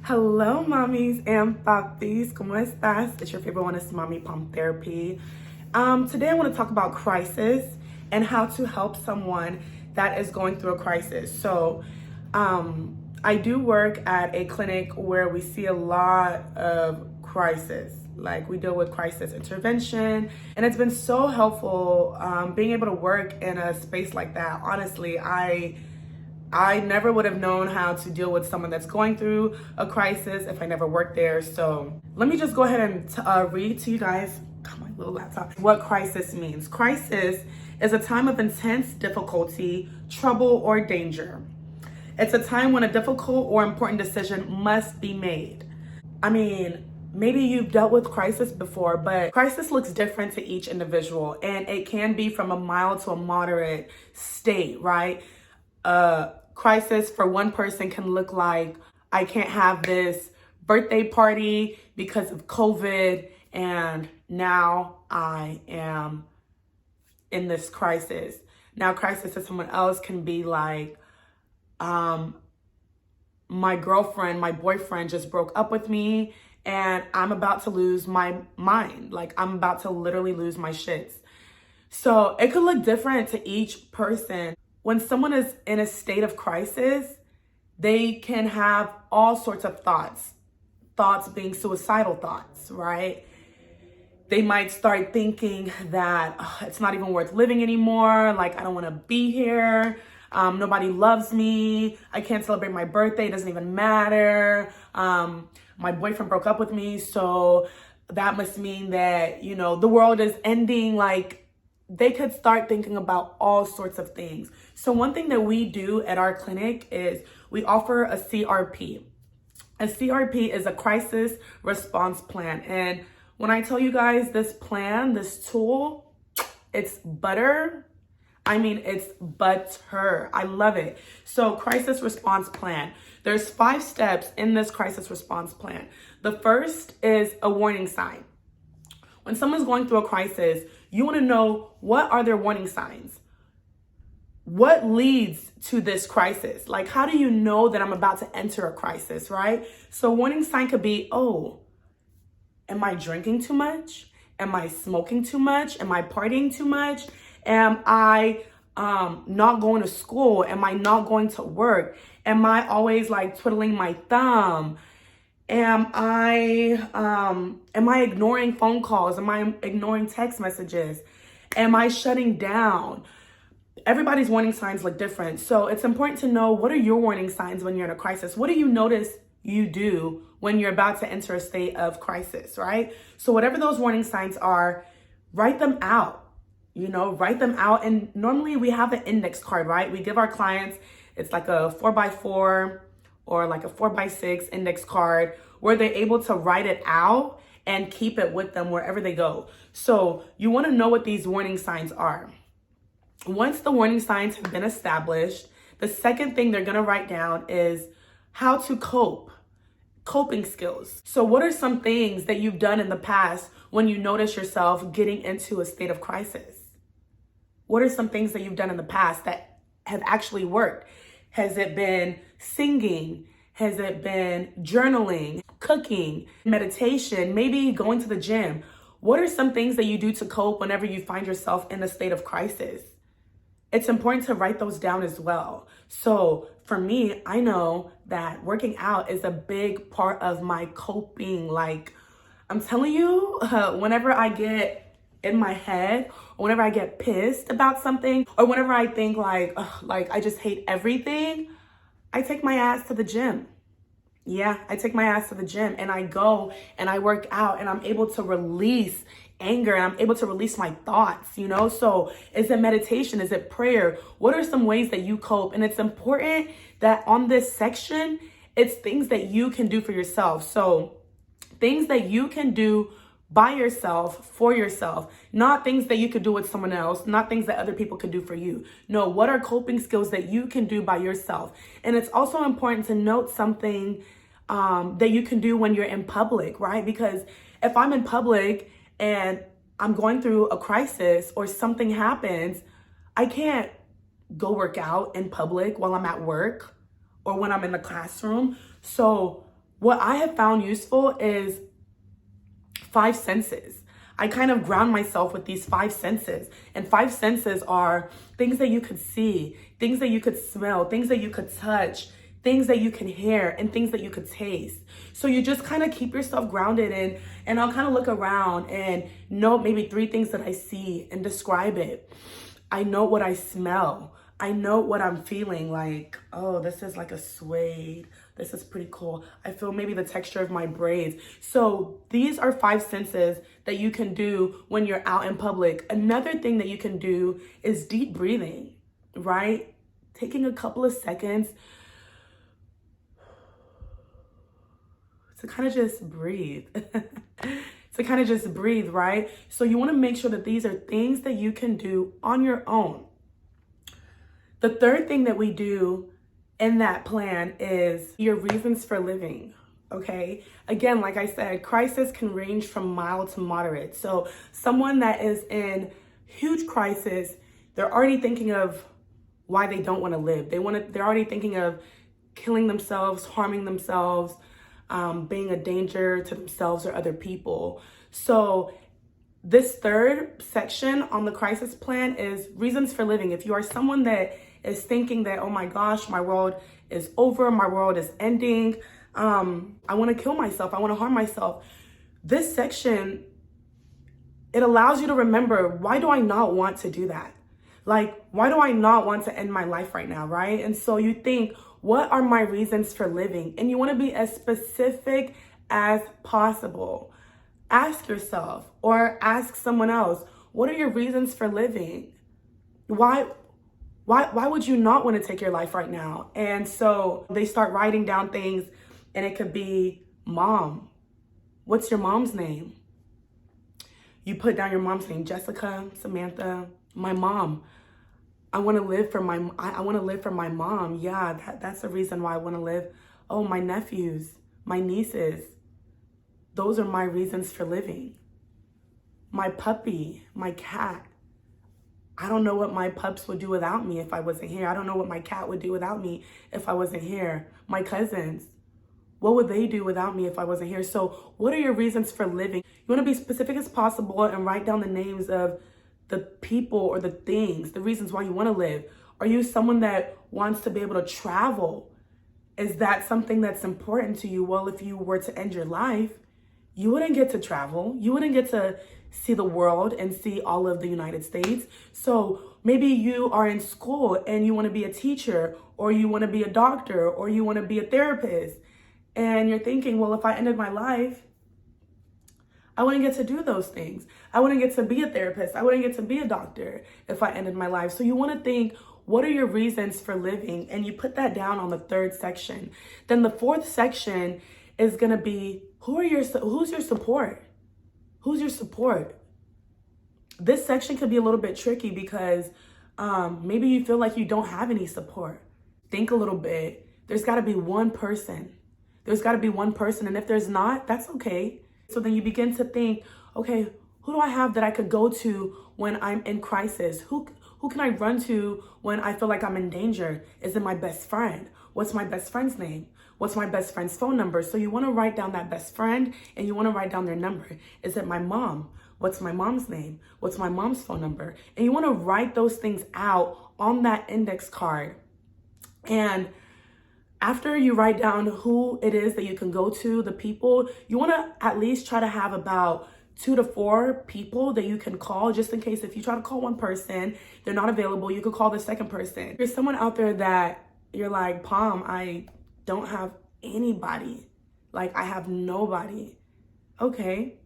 Hello, mommies and papis. ¿Cómo estás? It's your favorite one, it's Mommy Pump Therapy. Today I want to talk about crisis and how to help someone that is going through a crisis. I do work at a clinic where we see a lot of crisis. Like, we deal with crisis intervention, and it's been so helpful being able to work in a space like that. Honestly, I never would have known how to deal with someone that's going through a crisis if I never worked there. So let me just go ahead and read to you guys, got my little laptop, what crisis means. Crisis is a time of intense difficulty, trouble, or danger. It's a time when a difficult or important decision must be made. I mean, maybe you've dealt with crisis before, but crisis looks different to each individual, and it can be from a mild to a moderate state, right? Crisis for one person can look like, I can't have this birthday party because of COVID, and now I am in this crisis. Now, crisis to someone else can be like, my girlfriend, my boyfriend just broke up with me and I'm about to lose my mind. Like, I'm about to literally lose my shits. So it could look different to each person. When someone is in a state of crisis, they can have all sorts of thoughts being suicidal thoughts, right? They might start thinking that it's not even worth living anymore. Like, I don't want to be here. Nobody loves me. I can't celebrate my birthday. It doesn't even matter. My boyfriend broke up with me, so that must mean that, the world is ending. Like, they could start thinking about all sorts of things. So one thing that we do at our clinic is we offer a CRP. A CRP is a crisis response plan. And when I tell you guys this plan, this tool, it's butter. I mean, it's butter. I love it. So crisis response plan. There's 5 steps in this crisis response plan. The first is a warning sign. When someone's going through a crisis, you want to know, what are their warning signs? What leads to this crisis? Like, how do you know that I'm about to enter a crisis, right? So warning sign could be, oh, am I drinking too much? Am I smoking too much? Am I partying too much? Am I not going to school? Am I not going to work? Am I always like twiddling my thumb? Am I ignoring phone calls? Am I ignoring text messages? Am I shutting down? Everybody's warning signs look different. So it's important to know, what are your warning signs when you're in a crisis? What do you notice you do when you're about to enter a state of crisis, right? So whatever those warning signs are, write them out. Write them out. And normally we have an index card, right? We give our clients, it's like a 4x4 or like a 4x6 index card where they're able to write it out and keep it with them wherever they go. So you want to know what these warning signs are. Once the warning signs have been established, the second thing they're going to write down is how to cope. Coping skills. So what are some things that you've done in the past when you notice yourself getting into a state of crisis? What are some things that you've done in the past that have actually worked? Has it been singing? Has it been journaling, cooking, meditation, maybe going to the gym? What are some things that you do to cope whenever you find yourself in a state of crisis? It's important to write those down as well. So for me, I know that working out is a big part of my coping. Like, I'm telling you, whenever I get in my head, or whenever I get pissed about something, or whenever I think like I just hate everything, I take my ass to the gym. Yeah, I take my ass to the gym and I go and I work out, and I'm able to release anger, and I'm able to release my thoughts, So is it meditation? Is it prayer? What are some ways that you cope? And it's important that on this section, it's things that you can do for yourself. So things that you can do by yourself, for yourself, not things that you could do with someone else, not things that other people could do for you. No, what are coping skills that you can do by yourself? And it's also important to note something that you can do when you're in public, right? Because if I'm in public and I'm going through a crisis or something happens, I can't go work out in public while I'm at work or when I'm in the classroom. So what I have found useful is 5 senses. I kind of ground myself with these 5 senses. And 5 senses are things that you could see, things that you could smell, things that you could touch, things that you can hear, and things that you could taste. So you just kind of keep yourself grounded in, and I'll kind of look around and note maybe 3 things that I see and describe it. I know what I smell. I know what I'm feeling, like, oh, this is like a suede. This is pretty cool. I feel maybe the texture of my braids. So these are 5 senses that you can do when you're out in public. Another thing that you can do is deep breathing, right? Taking a couple of seconds to kind of just breathe. To kind of just breathe, right? So you want to make sure that these are things that you can do on your own. The third thing that we do in that plan is your reasons for living, okay? Again, like I said, crisis can range from mild to moderate. So someone that is in huge crisis, they're already thinking of why they don't want to live. They're already thinking of killing themselves, harming themselves, being a danger to themselves or other people. So this third section on the crisis plan is reasons for living. If you are someone that is thinking that, oh my gosh, my world is over, my world is ending, I want to kill myself, I want to harm myself. This section, it allows you to remember, why do I not want to do that? Like, why do I not want to end my life right now, right? And so you think, what are my reasons for living? And you want to be as specific as possible. Ask yourself or ask someone else, what are your reasons for living? Why would you not want to take your life right now? And so they start writing down things, and it could be, Mom, what's your mom's name? You put down your mom's name, Jessica, Samantha, my mom. I want to live for my mom. Yeah, that's the reason why I want to live. Oh, my nephews, my nieces. Those are my reasons for living. My puppy, my cat. I don't know what my pups would do without me if I wasn't here. I don't know what my cat would do without me if I wasn't here. My cousins, what would they do without me if I wasn't here? So what are your reasons for living? You want to be specific as possible and write down the names of the people or the things, the reasons why you want to live. Are you someone that wants to be able to travel? Is that something that's important to you? Well, if you were to end your life, you wouldn't get to travel. You wouldn't get to see the world and see all of the United States. So maybe you are in school and you want to be a teacher, or you want to be a doctor, or you want to be a therapist. And you're thinking, well, if I ended my life, I wouldn't get to do those things. I wouldn't get to be a therapist. I wouldn't get to be a doctor if I ended my life. So you want to think, what are your reasons for living? And you put that down on the 3rd section. Then the 4th section is going to be, who's your support? Who's your support? This section could be a little bit tricky because maybe you feel like you don't have any support. Think a little bit. There's got to be one person. There's got to be one person. And if there's not, that's okay. So then you begin to think, okay, who do I have that I could go to when I'm in crisis? Who can I run to when I feel like I'm in danger? Is it my best friend? What's my best friend's name? What's my best friend's phone number? So you want to write down that best friend, and you want to write down their number. Is it my mom? What's my mom's name? What's my mom's phone number? And you want to write those things out on that index card. And after you write down who it is that you can go to, the people, you want to at least try to have about 2 to 4 people that you can call, just in case if you try to call one person, they're not available, you could call the second person. There's someone out there that you're like, Palm, I don't have anybody. Like, I have nobody. Okay,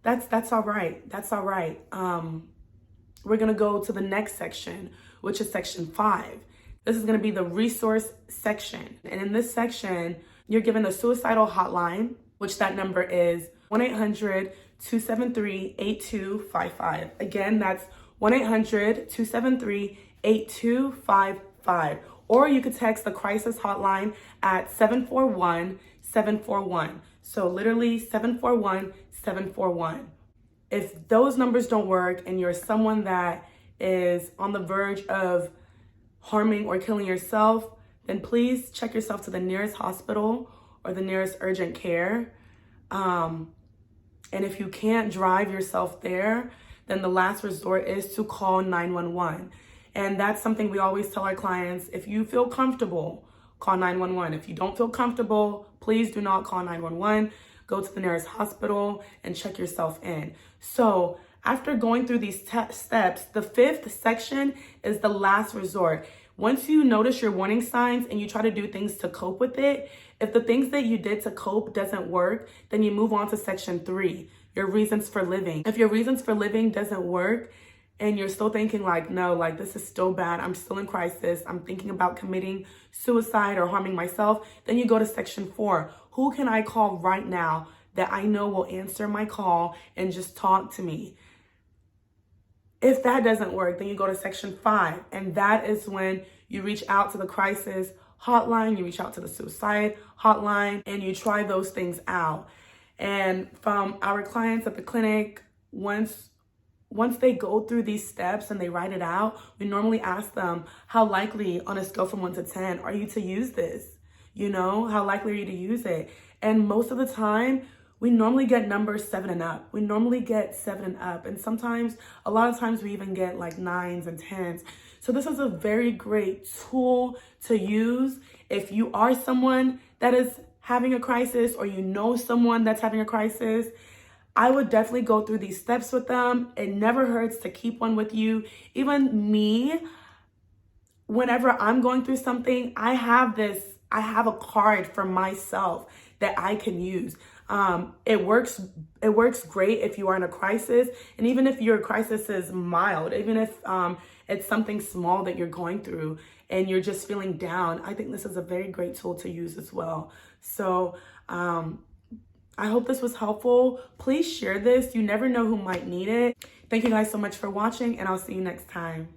that's all right. That's all right. We're going to go to the next section, which is section 5. This is going to be the resource section. And in this section, you're given a suicidal hotline, which that number is 1-800-273-8255. Again, that's 1-800-273-8255. Or you could text the crisis hotline at 741-741. So literally 741-741. If those numbers don't work and you're someone that is on the verge of harming or killing yourself, then please check yourself to the nearest hospital or the nearest urgent care. And if you can't drive yourself there, then the last resort is to call 911. And that's something we always tell our clients. If you feel comfortable, call 911. If you don't feel comfortable, please do not call 911. Go to the nearest hospital and check yourself in. So after going through these steps, the 5th section is the last resort. Once you notice your warning signs and you try to do things to cope with it, if the things that you did to cope doesn't work, then you move on to section 3, your reasons for living. If your reasons for living doesn't work and you're still thinking like, no, like this is still bad, I'm still in crisis, I'm thinking about committing suicide or harming myself, then you go to section 4. Who can I call right now that I know will answer my call and just talk to me? If that doesn't work, then you go to section 5, and that is when you reach out to the crisis hotline, you reach out to the suicide hotline, and you try those things out. And from our clients at the clinic, once they go through these steps and they write it out, we normally ask them, how likely on a scale from 1 to 10 are you to use this? You know, how likely are you to use it? And most of the time, we normally get numbers 7 and up. We normally get 7 and up. And sometimes, a lot of times we even get like 9s and 10s. So this is a very great tool to use if you are someone that is having a crisis or you know someone that's having a crisis. I would definitely go through these steps with them. It never hurts to keep one with you. Even me, whenever I'm going through something, I have a card for myself that I can use. It works great if you are in a crisis, and even if your crisis is mild, even if it's something small that you're going through and you're just feeling down, I think this is a very great tool to use as well. So I hope this was helpful. Please share this. You never know who might need it. Thank you guys so much for watching, and I'll see you next time.